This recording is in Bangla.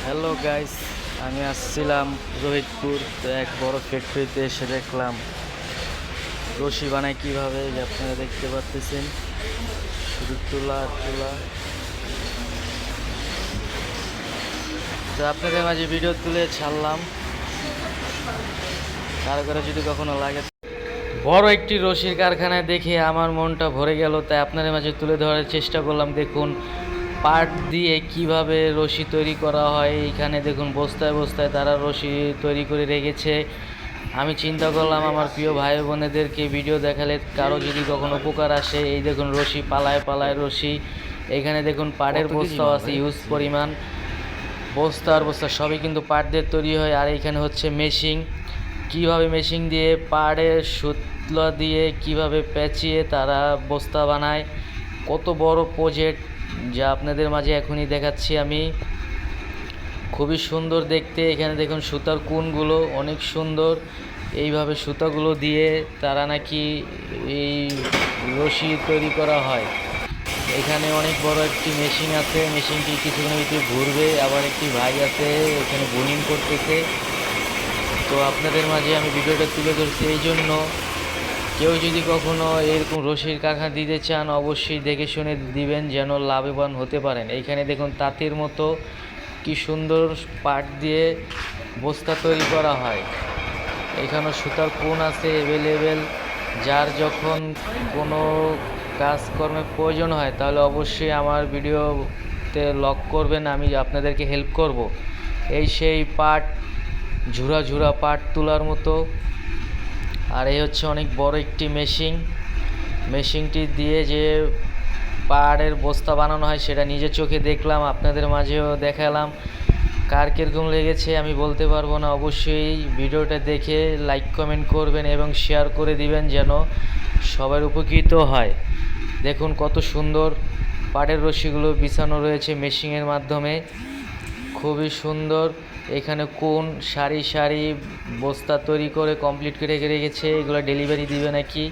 হ্যালো গাইস, আমি আসছিলাম রোহিতপুর। তো এক বড় ফ্যাক্টরিতে এসে দেখলাম রশি বানায় কীভাবে, যে আপনারা দেখতে পাচ্ছেন শুধু তুলা আর তুলা। তো আপনাদের মাঝে ভিডিও তুলে ছাড়লাম, কারো কারো যদি কখনো লাগে। বড় একটি রশির কারখানায় দেখে আমার মনটা ভরে গেল, তাই আপনাদের মাঝে তুলে ধরার চেষ্টা করলাম। দেখুন পাট দিয়ে কিভাবে রশি তৈরি করা হয়। এইখানে দেখুন বস্তায় বস্তায় তারা রশি তৈরি করে রেখেছে। আমি চিন্তা করলাম আমার প্রিয় ভাই বোনেদেরকে ভিডিও দেখালে কারো যদি কখনো উপকার আসে। এই দেখুন রশি, পালায় পালায় রশি। এখানে দেখুন পাটের বস্তাও আছে ইউজ পরিমাণ। বস্তা আর বস্তা সবই কিন্তু পাট দিয়ে তৈরি হয়। আর এখানে হচ্ছে মেশিন, কিভাবে মেশিন দিয়ে পাড়ের সুতলা দিয়ে কিভাবে পেঁচিয়ে তারা বস্তা বানায়। কত বড় প্রজেক্ট, যা আপনাদের মাঝে এখনই দেখাচ্ছি আমি। খুবই সুন্দর দেখতে। এখানে দেখুন সুতার কোণগুলো অনেক সুন্দর। এইভাবে সুতাগুলো দিয়ে তারা নাকি এই রশি তৈরি করা হয়। এখানে অনেক বড় একটি মেশিন আছে, মেশিনটি কিছুক্ষণের ভিতরে ঘুরবে। আবার একটি ভাই আছে এখানে বোনিং করতেছে। তো আপনাদের মাঝে আমি ভিডিওটা তুলে ধরছি এই জন্য, কেউ যদি কখনো এরকম রশির কারখানা দিতে চান অবশ্যই দেখে শুনে দিবেন, যেন লাভবান হতে পারেন। এইখানে দেখুন তাঁতের মতো কি সুন্দর পাট দিয়ে বস্তা তৈরি করা হয়। এখানে সুতার কোণ আছে অ্যাভেলেবেল। যার যখন কোনো কাজকর্মের প্রয়োজন হয় তাহলে অবশ্যই আমার ভিডিওতে লক করবেন, আমি আপনাদেরকে হেল্প করব। এই সেই পাট, ঝুরা ঝুরা পাট তোলার মতো। আর এই হচ্ছে অনেক বড় একটি মেশিন। মেশিনটি দিয়ে যে পাড়ের বস্তা বানানো হয় সেটা নিজের চোখে দেখলাম, আপনাদের মাঝেও দেখালাম। কার কীরকম লেগেছে আমি বলতে পারবো না। অবশ্যই ভিডিওটা দেখে লাইক কমেন্ট করবেন এবং শেয়ার করে দিবেন, যেন সবার উপকৃত হয়। দেখুন কত সুন্দর পাড়ের রশিগুলো বিছানো রয়েছে মেশিনের মাধ্যমে, খুবই সুন্দর। এখানে কোন সারি সারি বস্তা তৈরি করে কমপ্লিট করে রেখেছে, এগুলো ডেলিভারি দিবে নাকি।